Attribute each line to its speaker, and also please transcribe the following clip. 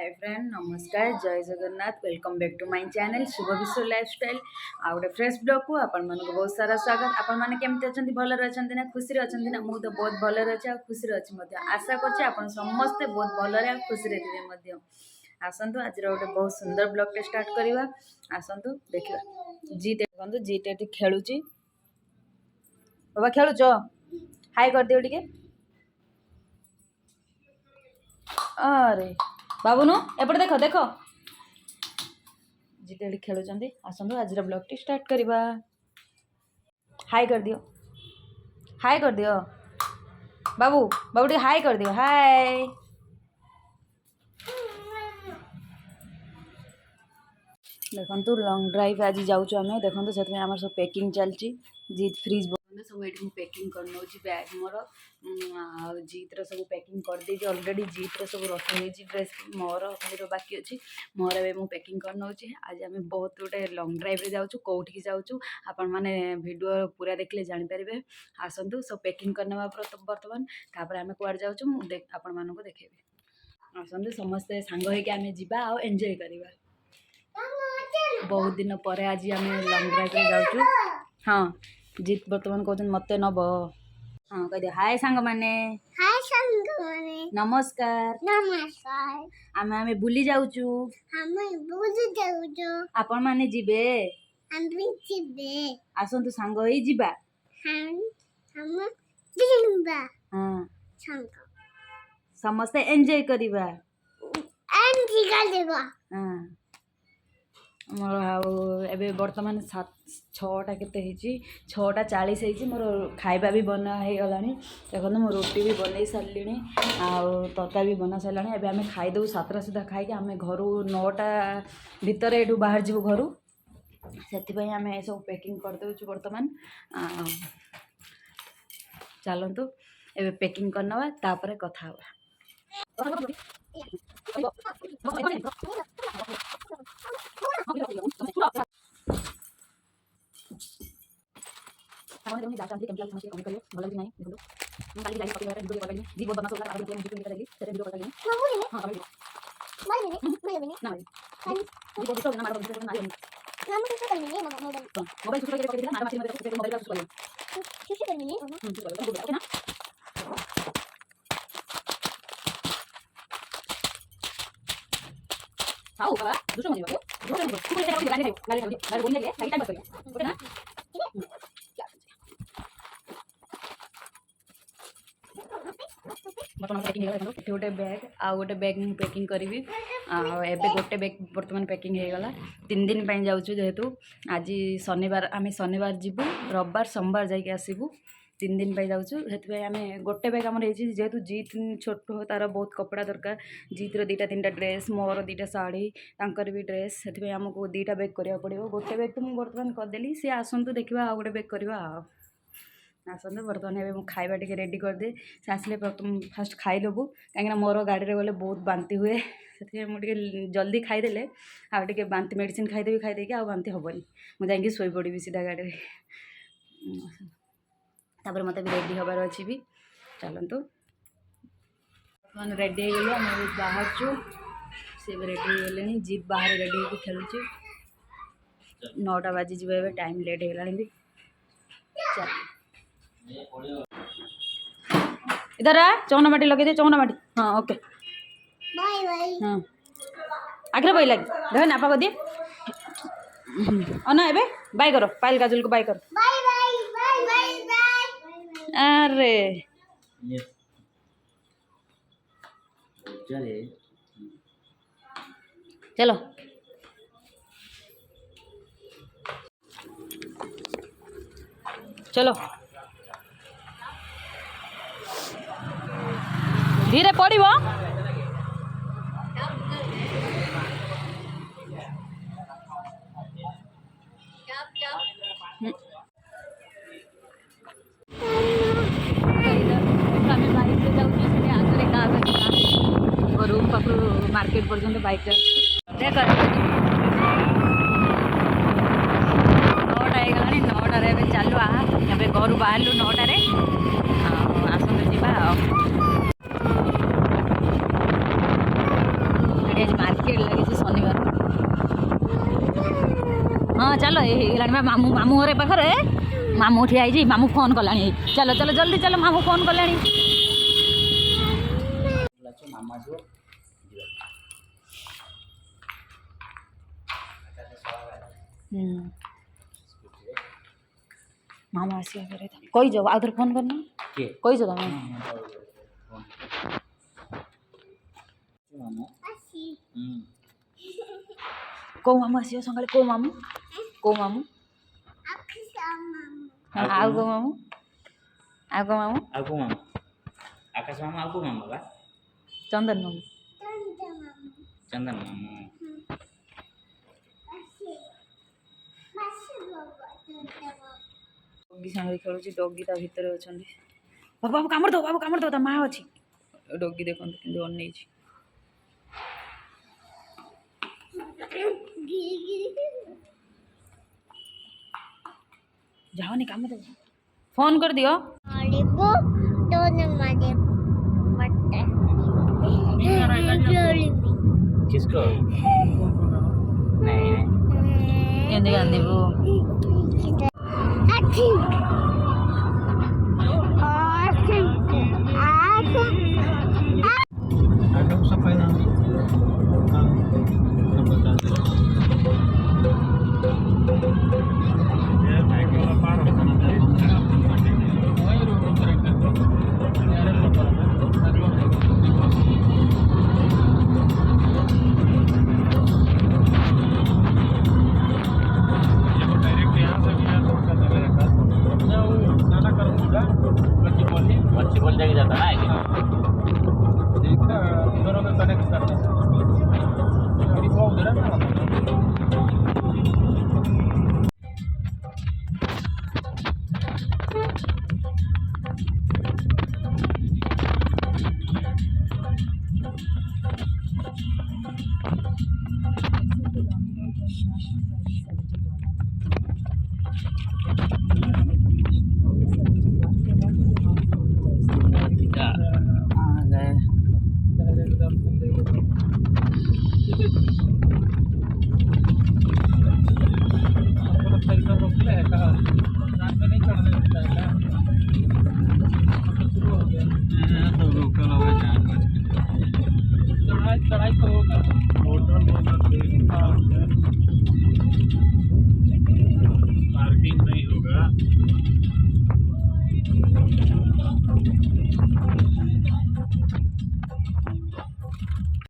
Speaker 1: हाय friend नमस्कार जय Jagannath welcome back to my channel Shubh Vishwa lifestyle आ गोटे फ्रेश ब्लॉग को आपण मानक बहुत सारा स्वागत। आपण माने केमते अछंती भलर अछंती ना खुशी अछंती ना मु तो बहुत भलर अछि आ खुशी अछि मध्य आशा करछि आपण समस्त बहुत भलरे आ खुशी रे मध्य आसंतु आज गोटे बहुत सुंदर ब्लॉग टे स्टार्ट करवा आसंतु देखिबा जी देखंतु जी टे खेलुची बाबा खेलुचो हाय कर दियो टिके अरे बाबुनु एपटे देख देख जिते खेलुचंदी आसंतु आज ब्लॉग टी स्टार्ट करवा हाय कर दियो बाबू बाबू टी हाय कर दियो हाय देखो लंग ड्राइव आज जाऊँ आम देखो से आम सब पैकिंग चलती जीत फ्रिज बंद सब ये पैकिंग कर नौ बैग मोर जीतर सब पैकिंग कर दे अलरेडी जीतर सब रखी ड्रेस मोर खाली बाकी अच्छी मोर ए पैकिंग कर नौ आज आम बहुत गोटे लंग ड्राइव जाऊँ कौटी जाऊँ आपण मैंने वीडियो पूरा देखले जानीपारे आसतु सब पैकिंग करने बर्तमान तापर आम कुआड़ जाऊँ आपण मानक देखेबी आसतु समस्ते सांग होमें जा एंजॉय करवा बहुत दिन पर आज आम लंग ड्राइव जाऊँ हाँ जीत बर्तमान कहते मत नब हाँ कह दिया हाय सांग माने नमस्कार नमस्कार आम आम बुली जाऊँ आपण माने जीबे आसतु सांग होई जीबा हाँ समस्ते एंजॉय करवा हाँ मोर ए बर्तमान 6टा केते 6:40 होती मोर खाଇବା भी बना हो गला देखो मो रोटी भी बनई सारे तरकारी भी बना सारे एवं आम खाईदे 7टा सुधा खाई आम घर 9टा भितर यू बाहर जीव घर से आम सब पैकिंग करदे बर्तमान चलतु ए पैकिंग करनवा तापर कथा गोटे बैग आउ गोटे बैग मुझे पैकिंग करी एबे गोटे बैग बर्तमान पैकिंग हो गला 3 दिन पर जाऊँ जेहेतु आज शनिवार आम शनिवार जीवु रविवार सोमवार जाके आसबू 3 दिन पर जाऊँ से आम गोटे बैग आम जेहेतु जीत छोट तार बहुत कपड़ा दरकार जीतर 2-3टा ड्रेस मोर 2टा शाढ़ी तांकर भी ड्रेस से आमको 2टा बैग करा पड़ो गोटे बैग तो मुझे बर्तमान करदेली सी आसतु देखा आ गोटे बैग करवा आसतु बर्तमान ए खाଇବା टे रेडी करदे से आसले प्रथम फास्ट खाईदेबू कहीं मोर गाड़ी में गले बहुत बांती हुए से मुझे जल्दी खाईदे आगे बांती मेडिसिन खाईदेवी खाईदे आ बांती हेनी मुझे शोई पड़ी सीधा गाड़ी में तापर मत भी रेडी हबार अच्छी भी चलतु रेडी हो गले आम बाहर सी भी रेडी हो गले जीप बाहर रेडी हो खेलुचे 9टा बाजी जी टाइम लेट हो गला भी चल इधर आ चौना माटी लगे दे चौना माटी हाँ ओके बाय बाय हाँ आगे बाय लगे देख नापा कर दिए अना एबे बाय करो पायल काजल को बाय करो बाय बाय बाय बाय अरे चलो चलो धीरे पड़ो रूम पाख मार्केट पर्यंत बैक देख 9टा हो गला 9टार चलु ए घर बाहर 9टार आसतु जा आज मार्केट लगे शनिवार हाँ चलो ये मामू मामू घर पाखे मामू ठिया मामू फोन कला चलो चलो जल्दी चलो मामू फोन कला मामा आसिया करे कही जाओ आउथर फोन करना कही जाओ तुम को मामू आसियो संगाले को मामू आउ को मामू आउ को मामू
Speaker 2: आकाश मामू आउ को मामू बा
Speaker 1: चंदन मामू
Speaker 2: चंदन मामू
Speaker 1: डॉगी सांगे खेलुची डॉगी ता भीतर अछंदी बाबू कामड़ दो ता मां अछि डॉगी देखन किंतु अनै छी जाओ नहीं काम दो फोन कर दियो
Speaker 3: मारिबो दोनों मारे बट्टे
Speaker 2: किसको नहीं
Speaker 1: एंदे गांधी वो
Speaker 3: अच्छी
Speaker 2: बच्चे बोल जाके जाता ना
Speaker 4: दोनों में कनेक्ट चढ़ाई तो होगा पार्किंग नहीं होगा